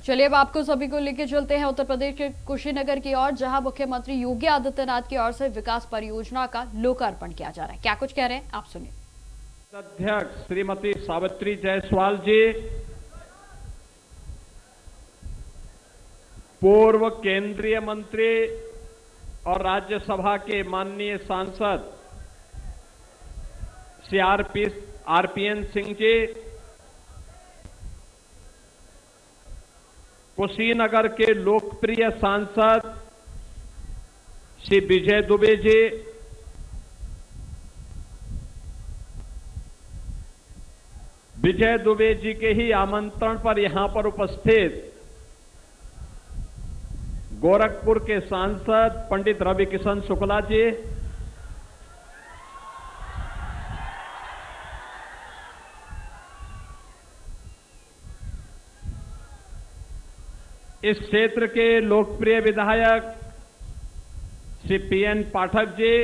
चलिए अब आपको सभी को लेकर चलते हैं उत्तर प्रदेश के कुशीनगर की ओर, जहां मुख्यमंत्री योगी आदित्यनाथ की ओर से विकास परियोजना का लोकार्पण किया जा रहा है। क्या कुछ कह रहे हैं आप सुनिए। अध्यक्ष श्रीमती सावित्री जायसवाल जी, पूर्व केंद्रीय मंत्री और राज्यसभा के माननीय सांसद श्री आरपीएन सिंह जी, कुशीनगर के लोकप्रिय सांसद श्री विजय दुबे जी, विजय दुबे जी के ही आमंत्रण पर यहां पर उपस्थित गोरखपुर के सांसद पंडित रवि किशन शुक्ला जी, इस क्षेत्र के लोकप्रिय विधायक श्री पीएन पाठक जी,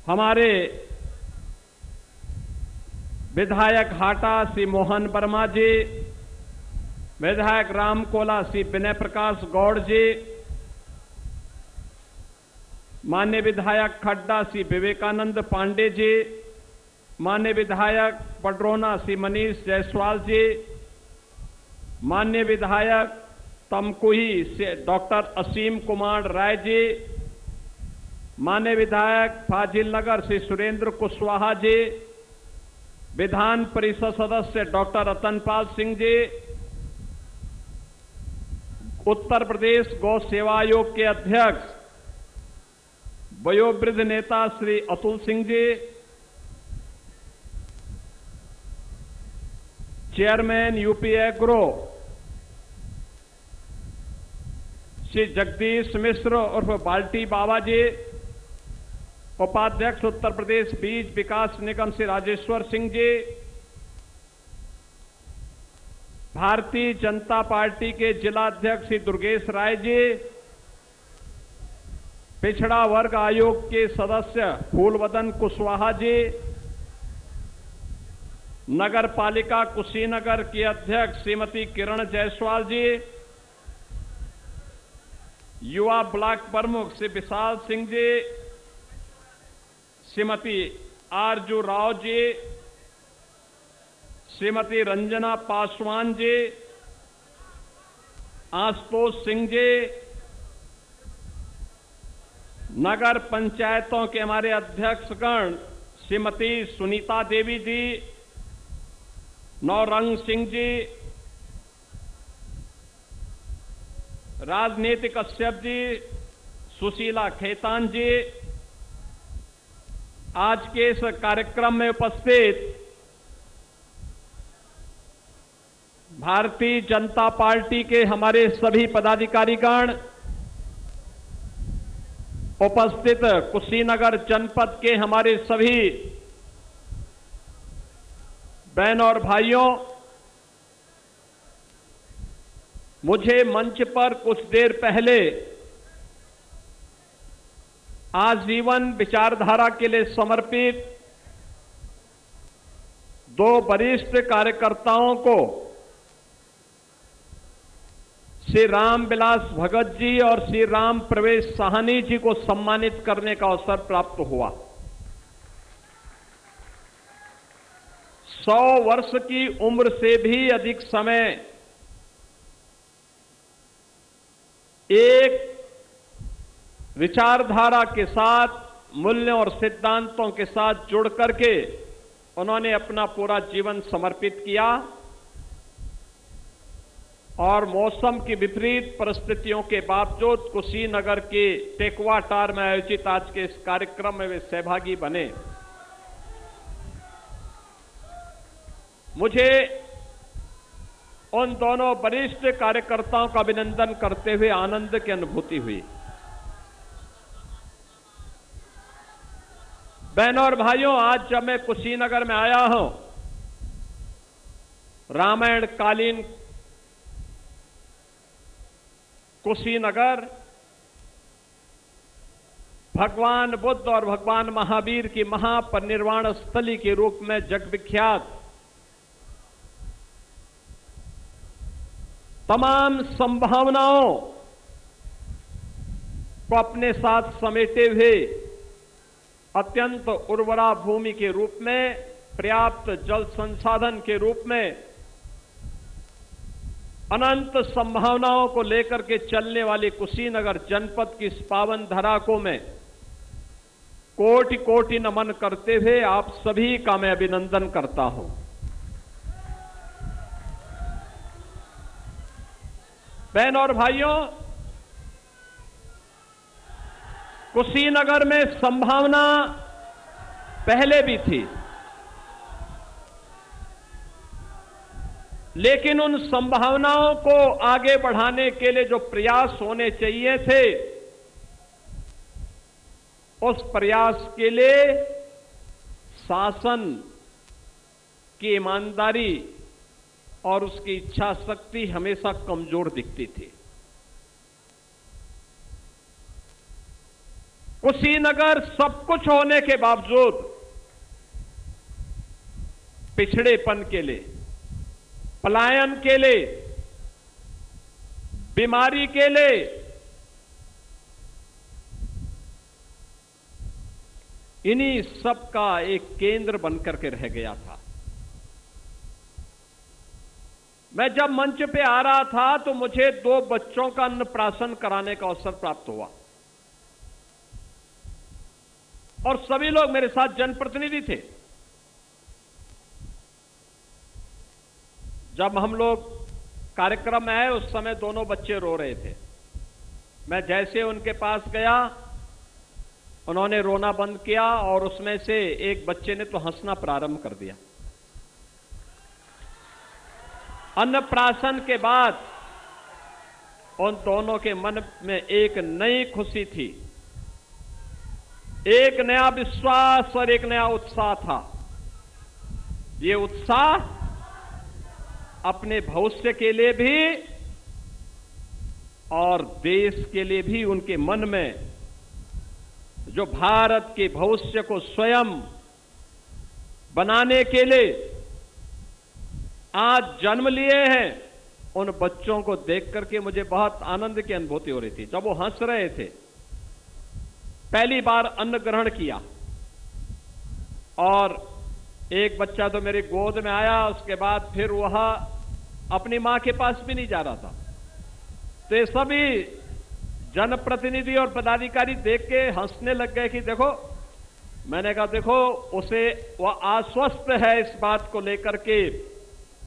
हमारे विधायक हाटा श्री मोहन वर्मा जी, विधायक रामकोला श्री विनय प्रकाश गौड़ जी, माननीय विधायक खड्डा श्री विवेकानंद पांडे जी, माननीय विधायक पडरौना श्री मनीष जायसवाल जी, माननीय विधायक तमकुही से डॉक्टर असीम कुमार राय जी, माननीय विधायक फाजिल नगर श्री सुरेंद्र कुशवाहा जी, विधान परिषद सदस्य डॉक्टर रतनपाल सिंह जी, उत्तर प्रदेश गौ सेवा आयोग के अध्यक्ष वयोवृद्ध नेता Shri Atul Singh ji, chairman UP agro Shri Jagdish Mishra उर्फ बाल्टी बाबा जी, उपाध्यक्ष उत्तर प्रदेश बीज विकास निगम श्री राजेश्वर सिंह जी, भारतीय जनता पार्टी के जिलाध्यक्ष श्री दुर्गेश राय जी, पिछड़ा वर्ग आयोग के सदस्य फूलवदन कुशवाहा जी, नगर पालिका कुशीनगर की अध्यक्ष श्रीमती किरण जायसवाल जी, युवा ब्लॉक प्रमुख श्री विशाल सिंह जी, श्रीमती आरजू राव जी, श्रीमती रंजना पासवान जी, आशुतोष सिंह जी, नगर पंचायतों के हमारे अध्यक्षगण श्रीमती सुनीता देवी जी, नौरंग सिंह जी, राजनीतिक कश्यप जी, सुशीला खेतान जी, आज के इस कार्यक्रम में उपस्थित भारतीय जनता पार्टी के हमारे सभी पदाधिकारीगण, उपस्थित कुशीनगर जनपद के हमारे सभी बहन और भाइयों, मुझे मंच पर कुछ देर पहले आजीवन विचारधारा के लिए समर्पित दो वरिष्ठ कार्यकर्ताओं को श्री राम विलास भगत जी और श्री राम प्रवेश साहनी जी को सम्मानित करने का अवसर प्राप्त हुआ। 100 वर्ष की उम्र से भी अधिक समय एक विचारधारा के साथ, मूल्यों और सिद्धांतों के साथ जुड़ करके उन्होंने अपना पूरा जीवन समर्पित किया और मौसम की विपरीत परिस्थितियों के बावजूद कुशीनगर के टेकवाटार में आयोजित आज के इस कार्यक्रम में वे सहभागी बने। मुझे उन दोनों वरिष्ठ कार्यकर्ताओं का अभिनंदन करते हुए आनंद की अनुभूति हुई। बहनों और भाइयों, आज जब मैं कुशीनगर में आया हूं, रामायण कालीन कुशीनगर भगवान बुद्ध और भगवान महावीर की महापरिनिर्वाण स्थली के रूप में जगविख्यात तमाम संभावनाओं को अपने साथ समेटे हुए अत्यंत उर्वरा भूमि के रूप में, पर्याप्त जल संसाधन के रूप में, अनंत संभावनाओं को लेकर के चलने वाली कुशीनगर जनपद की इस पावन धरा को मैं कोटि कोटि नमन करते हुए आप सभी का मैं अभिनंदन करता हूं। बहन और भाइयों, कुशीनगर में संभावना पहले भी थी, लेकिन उन संभावनाओं को आगे बढ़ाने के लिए जो प्रयास होने चाहिए थे, उस प्रयास के लिए शासन की ईमानदारी और उसकी इच्छा शक्ति हमेशा कमजोर दिखती थी। कुशीनगर सब कुछ होने के बावजूद पिछड़ेपन के लिए, पलायन के लिए, बीमारी के लिए, इन्हीं सब का एक केंद्र बनकर के रह गया था। मैं जब मंच पे आ रहा था तो मुझे 2 बच्चों का अन्नप्राशन कराने का अवसर प्राप्त हुआ और सभी लोग मेरे साथ जनप्रतिनिधि थे। जब हम लोग कार्यक्रम में आए उस समय दोनों बच्चे रो रहे थे। मैं जैसे उनके पास गया, उन्होंने रोना बंद किया और उसमें से एक बच्चे ने तो हंसना प्रारंभ कर दिया। अन्नप्राशन के बाद उन दोनों के मन में एक नई खुशी थी, एक नया विश्वास और एक नया उत्साह था। ये उत्साह अपने भविष्य के लिए भी और देश के लिए भी उनके मन में, जो भारत के भविष्य को स्वयं बनाने के लिए आज जन्म लिए हैं, उन बच्चों को देख करके मुझे बहुत आनंद की अनुभूति हो रही थी। जब वो हंस रहे थे, पहली बार अन्न ग्रहण किया और एक बच्चा तो मेरी गोद में आया, उसके बाद फिर वह अपनी मां के पास भी नहीं जा रहा था। तो ये सभी जनप्रतिनिधि और पदाधिकारी देख के हंसने लग गए कि देखो, मैंने कहा देखो, उसे वह आश्वस्त है इस बात को लेकर के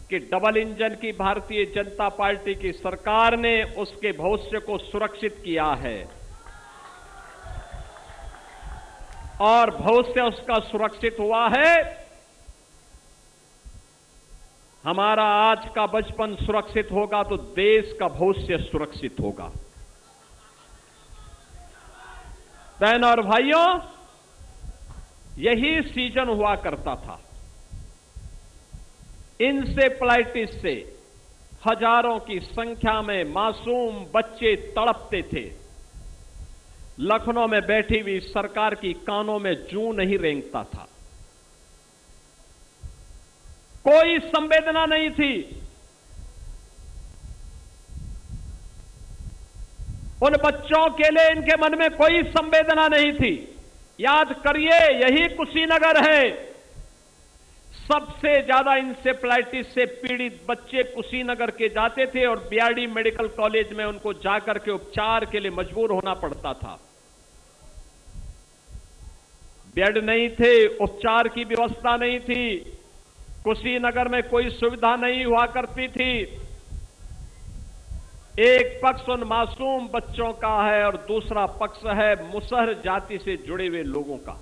कि डबल इंजन की भारतीय जनता पार्टी की सरकार ने उसके भविष्य को सुरक्षित किया है और भविष्य उसका सुरक्षित हुआ है। हमारा आज का बचपन सुरक्षित होगा तो देश का भविष्य सुरक्षित होगा। बहन और भाइयों, यही सीजन हुआ करता था। इंसेफ्लाइटिस से हजारों की संख्या में मासूम बच्चे तड़पते थे। लखनऊ में बैठी हुई सरकार की कानों में जूं नहीं रेंगता था, कोई संवेदना नहीं थी। उन बच्चों के लिए इनके मन में कोई संवेदना नहीं थी। याद करिए, यही कुशीनगर है। सबसे ज्यादा इंसेफ्लाइटिस से पीड़ित बच्चे कुशीनगर के जाते थे और बीआरडी मेडिकल कॉलेज में उनको जाकर के उपचार के लिए मजबूर होना पड़ता था। बेड नहीं थे, उपचार की व्यवस्था नहीं थी, कुशीनगर में कोई सुविधा नहीं हुआ करती थी। एक पक्ष उन मासूम बच्चों का है और दूसरा पक्ष है मुसहर जाति से जुड़े हुए लोगों का।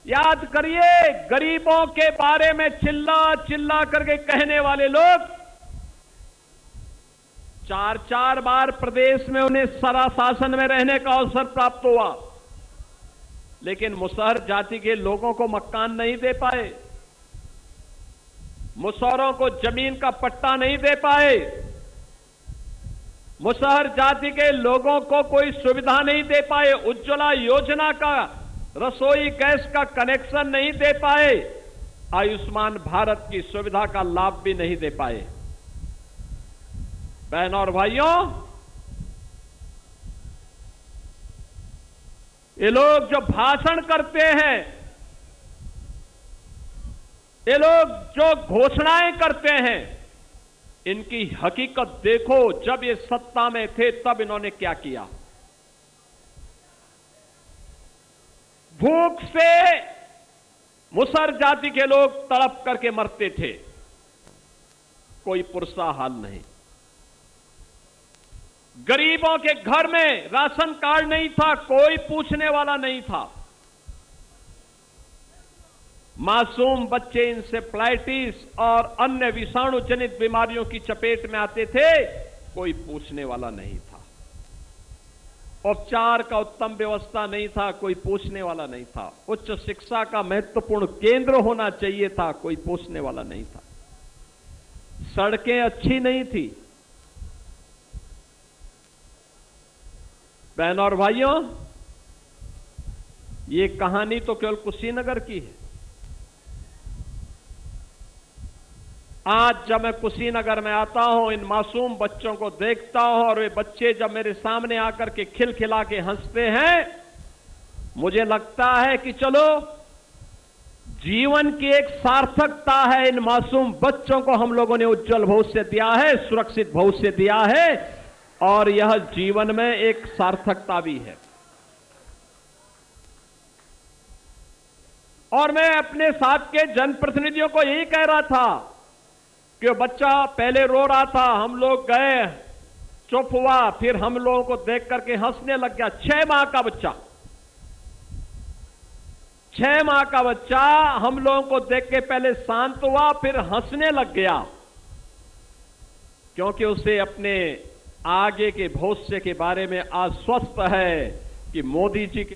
याद करिए, गरीबों के बारे में चिल्ला चिल्ला करके कहने वाले लोग 4-4 बार प्रदेश में उन्हें सरा शासन में रहने का अवसर प्राप्त हुआ, लेकिन मुसहर जाति के लोगों को मकान नहीं दे पाए, मुसहरों को जमीन का पट्टा नहीं दे पाए, मुसहर जाति के लोगों को कोई सुविधा नहीं दे पाए, उज्ज्वला योजना का रसोई गैस का कनेक्शन नहीं दे पाए, आयुष्मान भारत की सुविधा का लाभ भी नहीं दे पाए। बहनों और भाइयों, ये लोग जो भाषण करते हैं, ये लोग जो घोषणाएं करते हैं, इनकी हकीकत देखो। जब ये सत्ता में थे तब इन्होंने क्या किया। भूख से मुसर जाति के लोग तड़प करके मरते थे, कोई पुरसा हाल नहीं। गरीबों के घर में राशन कार्ड नहीं था, कोई पूछने वाला नहीं था। मासूम बच्चे इंसेफ्लाइटिस और अन्य विषाणु जनित बीमारियों की चपेट में आते थे, कोई पूछने वाला नहीं था। उपचार का उत्तम व्यवस्था नहीं था, कोई पूछने वाला नहीं था। उच्च शिक्षा का महत्वपूर्ण केंद्र होना चाहिए था, कोई पूछने वाला नहीं था। सड़कें अच्छी नहीं थी। बहनों और भाइयों, ये कहानी तो केवल कुशीनगर की है। आज जब मैं कुशीनगर में आता हूं, इन मासूम बच्चों को देखता हूं और वे बच्चे जब मेरे सामने आकर के खिलखिला के हंसते हैं, मुझे लगता है कि चलो, जीवन की एक सार्थकता है। इन मासूम बच्चों को हम लोगों ने उज्जवल भविष्य दिया है, सुरक्षित भविष्य दिया है, और यह जीवन में एक सार्थकता भी है। और मैं अपने साथ के जनप्रतिनिधियों को यही कह रहा था कि बच्चा पहले रो रहा था, हम लोग गए, चुप हुआ, फिर हम लोगों को देख करके हंसने लग गया। 6 माह का बच्चा, 6 माह का बच्चा हम लोगों को देख के पहले शांत हुआ, फिर हंसने लग गया, क्योंकि उसे अपने आगे के भविष्य के बारे में आश्वस्त है कि मोदी जी के